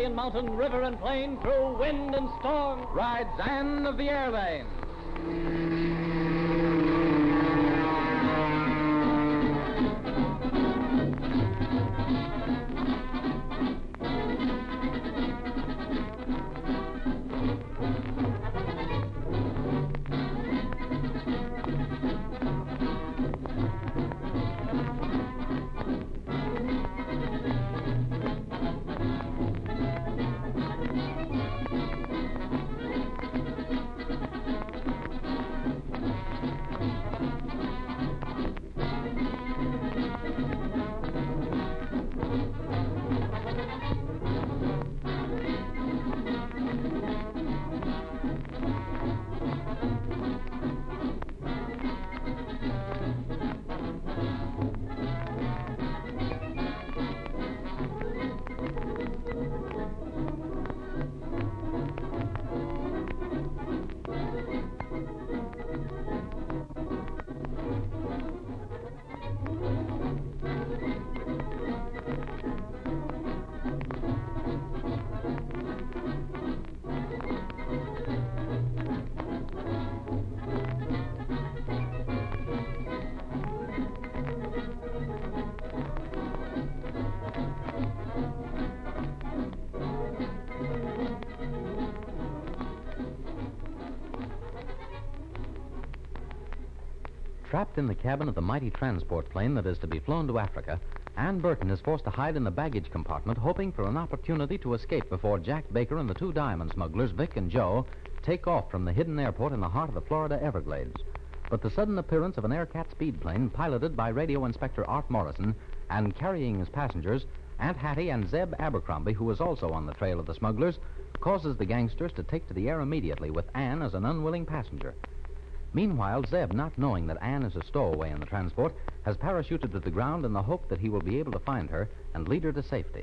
valley and mountain, river and plain, through wind and storm, rides Ann of the Airlanes. Trapped in the cabin of the mighty transport plane that is to be flown to Africa, Ann Burton is forced to hide in the baggage compartment, hoping for an opportunity to escape before Jack Baker and the two diamond smugglers, Vic and Joe, take off from the hidden airport in the heart of the Florida Everglades. But the sudden appearance of an Aircat speed plane piloted by Radio Inspector Art Morrison and carrying as passengers Aunt Hattie and Zeb Abercrombie, who is also on the trail of the smugglers, causes the gangsters to take to the air immediately with Ann as an unwilling passenger. Meanwhile, Zeb, not knowing that Ann is a stowaway in the transport, has parachuted to the ground in the hope that he will be able to find her and lead her to safety.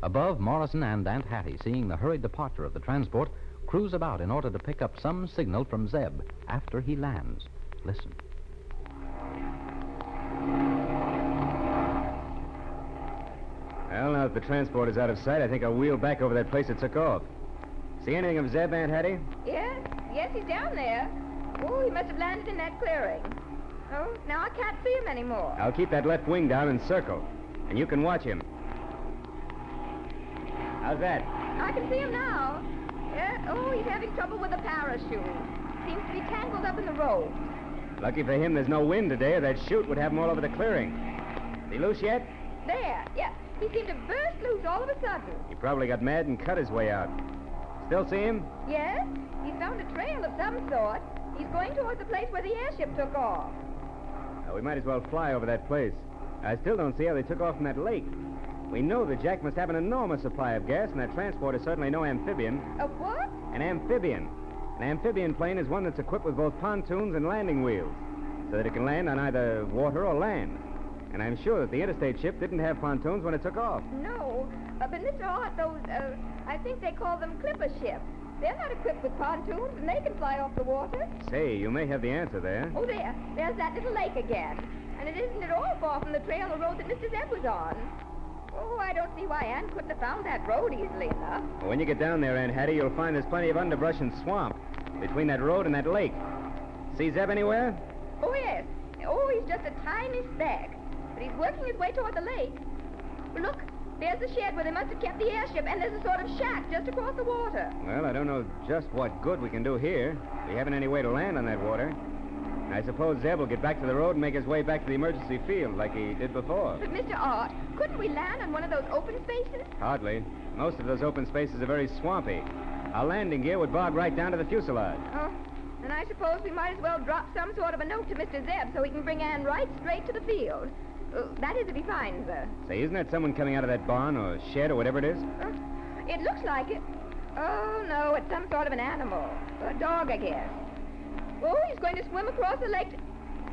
Above, Morrison and Aunt Hattie, seeing the hurried departure of the transport, cruise about in order to pick up some signal from Zeb after he lands. Listen. Well, now that the transport is out of sight, I think I'll wheel back over that place it took off. See anything of Zeb, Aunt Hattie? Yes, he's down there. Oh, he must have landed in that clearing. Oh, now I can't see him anymore. I'll keep that left wing down and circle, and you can watch him. How's that? I can see him now. Yeah. Oh, he's having trouble with the parachute. Seems to be tangled up in the rope. Lucky for him there's no wind today, or that chute would have him all over the clearing. Is he loose yet? There, yeah. He seemed to burst loose all of a sudden. He probably got mad and cut his way out. Still see him? Yes. He's found a trail of some sort. He's going towards the place where the airship took off. We might as well fly over that place. I still don't see how they took off from that lake. We know that Jack must have an enormous supply of gas, and that transport is certainly no amphibian. A what? An amphibian. An amphibian plane is one that's equipped with both pontoons and landing wheels, so that it can land on either water or land. And I'm sure that the interstate ship didn't have pontoons when it took off. No, but Mr. Art, those, I think they call them clipper ships. They're not equipped with pontoons, and they can fly off the water. Say, you may have the answer there. Oh, there's that little lake again. And it isn't at all far from the trail or road that Mr. Zeb was on. Oh, I don't see why Ann couldn't have found that road easily enough. Well, when you get down there, Aunt Hattie, you'll find there's plenty of underbrush and swamp between that road and that lake. See Zeb anywhere? Oh, yes. Oh, he's just a tiny speck. But he's working his way toward the lake. Well, look, there's the shed where they must have kept the airship, and there's a sort of shack just across the water. Well, I don't know just what good we can do here. We haven't any way to land on that water. I suppose Zeb will get back to the road and make his way back to the emergency field like he did before. But, Mr. Art, couldn't we land on one of those open spaces? Hardly. Most of those open spaces are very swampy. Our landing gear would bog right down to the fuselage. Oh, and I suppose we might as well drop some sort of a note to Mr. Zeb so he can bring Ann right straight to the field. That is if he finds her. Say, isn't that someone coming out of that barn or shed or whatever it is? It looks like it. Oh, no, it's some sort of an animal. A dog, I guess. Oh, he's going to swim across the lake.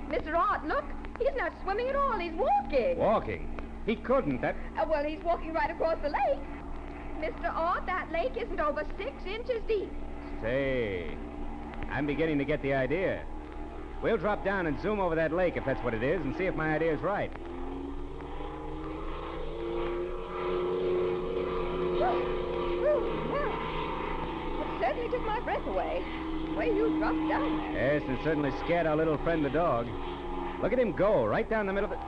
Mr. Art, look. He's not swimming at all. He's walking. Walking? He couldn't. Well, he's walking right across the lake. Mr. Art, that lake isn't over 6 inches deep. Say, I'm beginning to get the idea. We'll drop down and zoom over that lake, if that's what it is, and see if my idea's right. nearly took my breath away. The way you dropped down there. Yes, and certainly scared our little friend the dog. Look at him go, right down the middle of it.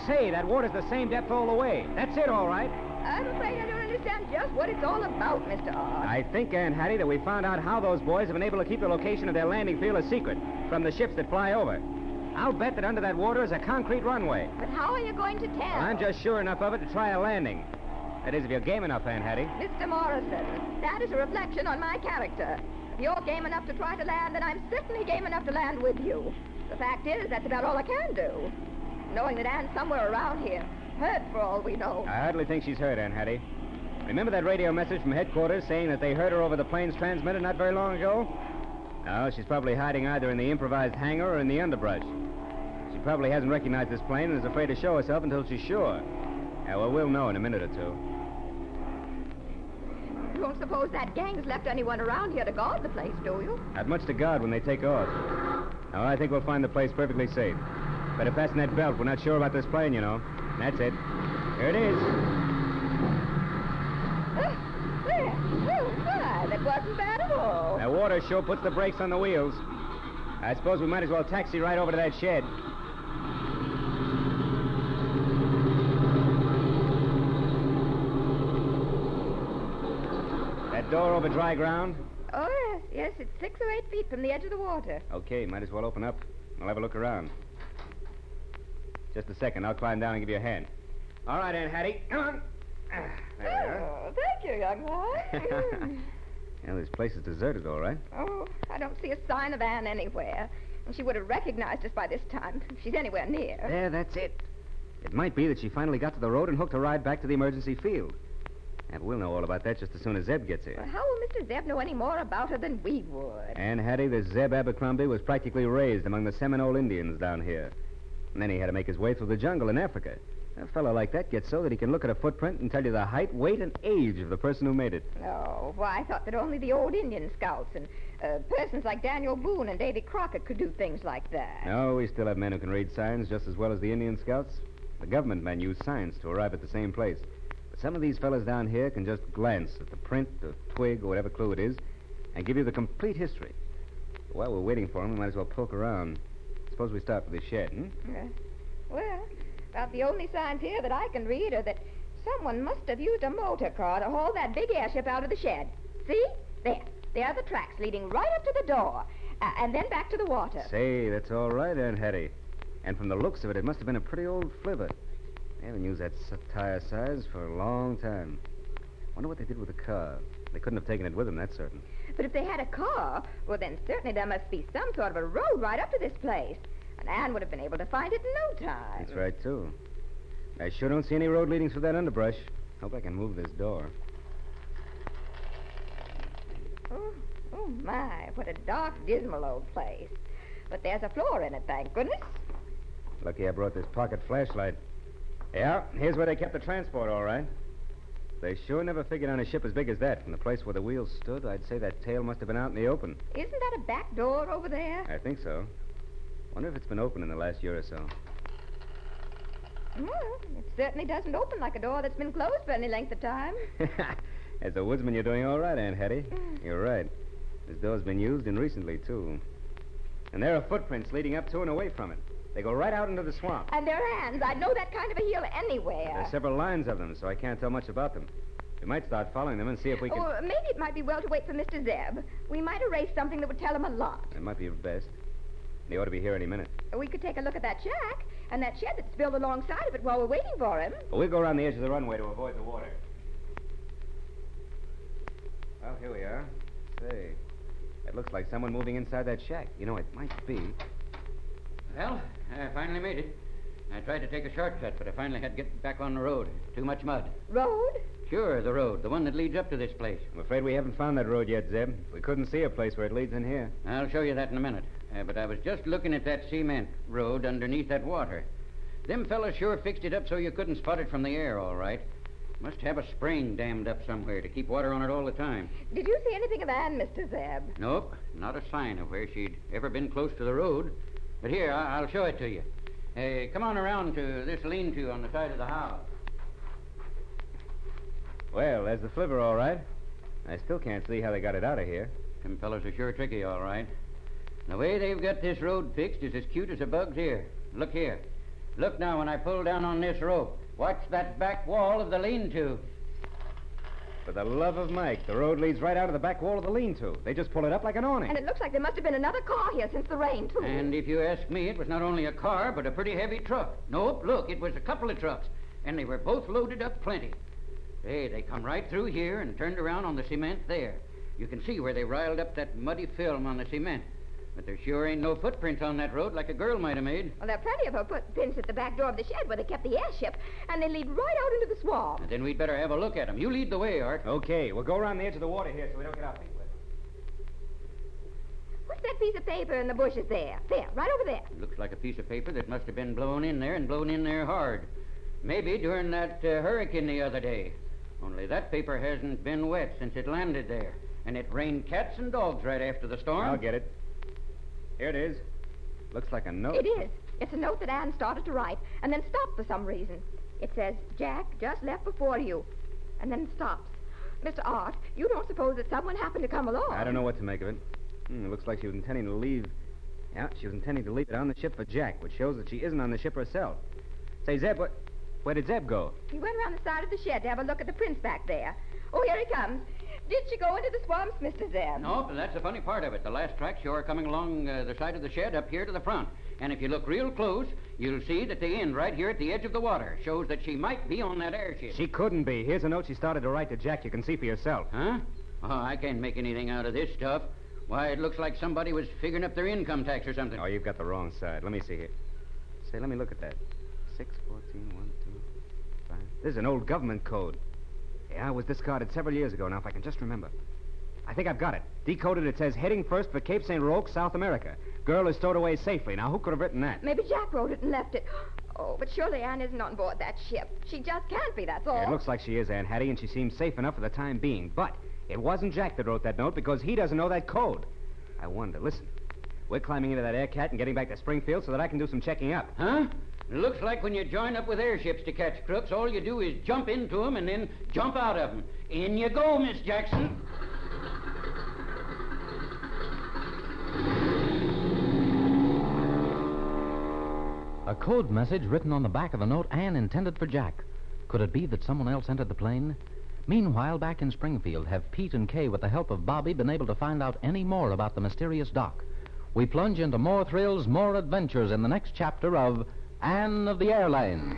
Say, that water's the same depth all the way. That's it, all right. I'm afraid I don't understand just what it's all about, Mr. Art. I think, Aunt Hattie, that we found out how those boys have been able to keep the location of their landing field a secret from the ships that fly over. I'll bet that under that water is a concrete runway. But how are you going to tell? Well, I'm just sure enough of it to try a landing. That is, if you're game enough, Aunt Hattie. Mr. Morrison, that is a reflection on my character. If you're game enough to try to land, then I'm certainly game enough to land with you. The fact is, that's about all I can do. Knowing that Ann's somewhere around here, hurt for all we know. I hardly think she's hurt, Aunt Hattie. Remember that radio message from headquarters saying that they heard her over the plane's transmitter not very long ago? No, she's probably hiding either in the improvised hangar or in the underbrush. She probably hasn't recognized this plane and is afraid to show herself until she's sure. Yeah, well, we'll know in a minute or two. You don't suppose that gang's left anyone around here to guard the place, do you? Not much to guard when they take off. No, I think we'll find the place perfectly safe. Better fasten that belt. We're not sure about this plane, you know. That's it. Here it is. There. Oh, my. That wasn't bad at all. That water sure puts the brakes on the wheels. I suppose we might as well taxi right over to that shed. That door over dry ground? Oh, yes. Yes, it's 6 or 8 feet from the edge of the water. Okay, might as well open up. We'll have a look around. Just a second. I'll climb down and give you a hand. All right, Aunt Hattie. Come on. There Oh, thank you, young man. Well, this place is deserted, all right. Oh, I don't see a sign of Ann anywhere. And she would have recognized us by this time, if she's anywhere near. There, that's it. It might be that she finally got to the road and hooked a ride back to the emergency field. And we'll know all about that just as soon as Zeb gets here. Well, how will Mr. Zeb know any more about her than we would? Aunt Hattie, this Zeb Abercrombie was practically raised among the Seminole Indians down here. And then he had to make his way through the jungle in Africa. A fellow like that gets so that he can look at a footprint and tell you the height, weight, and age of the person who made it. Oh, why, I thought that only the old Indian scouts and persons like Daniel Boone and Davy Crockett could do things like that. No, we still have men who can read signs just as well as the Indian scouts. The government men use signs to arrive at the same place. But some of these fellas down here can just glance at the print, the twig, or whatever clue it is, and give you the complete history. While we're waiting for them, we might as well poke around. Suppose we start with the shed, Well, about the only signs here that I can read are that someone must have used a motor car to haul that big airship out of the shed. See? There. There are the tracks leading right up to the door, and then back to the water. Say, that's all right, Aunt Hattie. And from the looks of it, it must have been a pretty old flivver. They haven't used that tire size for a long time. Wonder what they did with the car. They couldn't have taken it with them, that's certain. But if they had a car, well, then certainly there must be some sort of a road right up to this place. And Ann would have been able to find it in no time. That's right, too. I sure don't see any road leading through that underbrush. Hope I can move this door. Oh, my, what a dark, dismal old place. But there's a floor in it, thank goodness. Lucky I brought this pocket flashlight. Yeah, here's where they kept the transport, all right. They sure never figured on a ship as big as that. From the place where the wheels stood, I'd say that tail must have been out in the open. Isn't that a back door over there? I think so. Wonder if it's been open in the last year or so. Well, it certainly doesn't open like a door that's been closed for any length of time. As a woodsman, you're doing all right, Aunt Hattie. You're right. This door's been used, and recently, too. And there are footprints leading up to and away from it. They go right out into the swamp. And their hands. I'd know that kind of a heel anywhere. There are several lines of them, so I can't tell much about them. We might start following them and see if we can... Oh, maybe it might be well to wait for Mr. Zeb. We might erase something that would tell him a lot. It might be best. They ought to be here any minute. We could take a look at that shack and that shed that's built alongside of it while we're waiting for him. Well, we'll go around the edge of the runway to avoid the water. Well, here we are. Say, that looks like someone moving inside that shack. You know, it might be. Well, I finally made it. I tried to take a shortcut, but I finally had to get back on the road. Too much mud. Road? Sure, the road. The one that leads up to this place. I'm afraid we haven't found that road yet, Zeb. We couldn't see a place where it leads in here. I'll show you that in a minute. But I was just looking at that cement road underneath that water. Them fellas sure fixed it up so you couldn't spot it from the air, all right. Must have a spring dammed up somewhere to keep water on it all the time. Did you see anything of Ann, Mr. Zeb? Nope, not a sign of where she'd ever been close to the road. But here, I'll show it to you. Come on around to this lean-to on the side of the house. Well, there's the flivver, all right. I still can't see how they got it out of here. Them fellas are sure tricky, all right. The way they've got this road fixed is as cute as a bug's ear. Look here. Look now when I pull down on this rope. Watch that back wall of the lean-to. For the love of Mike, the road leads right out of the back wall of the lean-to. They just pull it up like an awning. And it looks like there must have been another car here since the rain, too. And if you ask me, it was not only a car, but a pretty heavy truck. Nope, look, it was a couple of trucks. And they were both loaded up plenty. Hey, they come right through here and turned around on the cement there. You can see where they riled up that muddy film on the cement. But there sure ain't no footprints on that road like a girl might have made. Well, there are plenty of her footprints at the back door of the shed where they kept the airship, and they lead right out into the swamp. And then we'd better have a look at them. You lead the way, Art. Okay, we'll go around the edge of the water here so we don't get our feet wet. What's that piece of paper in the bushes there? There, right over there. Looks like a piece of paper that must have been blown in there and blown in there hard. Maybe during that hurricane the other day. Only that paper hasn't been wet since it landed there. And it rained cats and dogs right after the storm. I'll get it. Here it is. Looks like a note. It is. It's a note that Ann started to write, and then stopped for some reason. It says, Jack just left before you, and then stops. Mr. Art, you don't suppose that someone happened to come along? I don't know what to make of it. It looks like she was intending to leave. Yeah, she was intending to leave it on the ship for Jack, which shows that she isn't on the ship herself. Say, Zeb, where did Zeb go? He went around the side of the shed to have a look at the prints back there. Oh, here he comes. Did she go into the swamps, Mr. Zeb? No, but that's the funny part of it. The last tracks sure are coming along the side of the shed up here to the front. And if you look real close, you'll see that they end right here at the edge of the water. Shows that she might be on that airship. She couldn't be. Here's a note she started to write to Jack. You can see for yourself. Huh? Oh, I can't make anything out of this stuff. Why, it looks like somebody was figuring up their income tax or something. Oh, you've got the wrong side. Let me see here. Say, let me look at that. 614 1 2 5. This is an old government code. Yeah, it was discarded several years ago now, if I can just remember. I think I've got it. Decoded, it says, heading first for Cape St. Roque, South America. Girl is stowed away safely. Now, who could have written that? Maybe Jack wrote it and left it. Oh, but surely Ann isn't on board that ship. She just can't be, that's all. Yeah, it looks like she is, Aunt Hattie, and she seems safe enough for the time being. But it wasn't Jack that wrote that note because he doesn't know that code. I wonder. Listen, we're climbing into that air cat and getting back to Springfield so that I can do some checking up. Huh? Looks like when you join up with airships to catch crooks, all you do is jump into them and then jump out of them. In you go, Miss Jackson. A code message written on the back of a note Ann intended for Jack. Could it be that someone else entered the plane? Meanwhile, back in Springfield, have Pete and Kay, with the help of Bobby, been able to find out any more about the mysterious dock? We plunge into more thrills, more adventures in the next chapter of Ann of the Airlanes.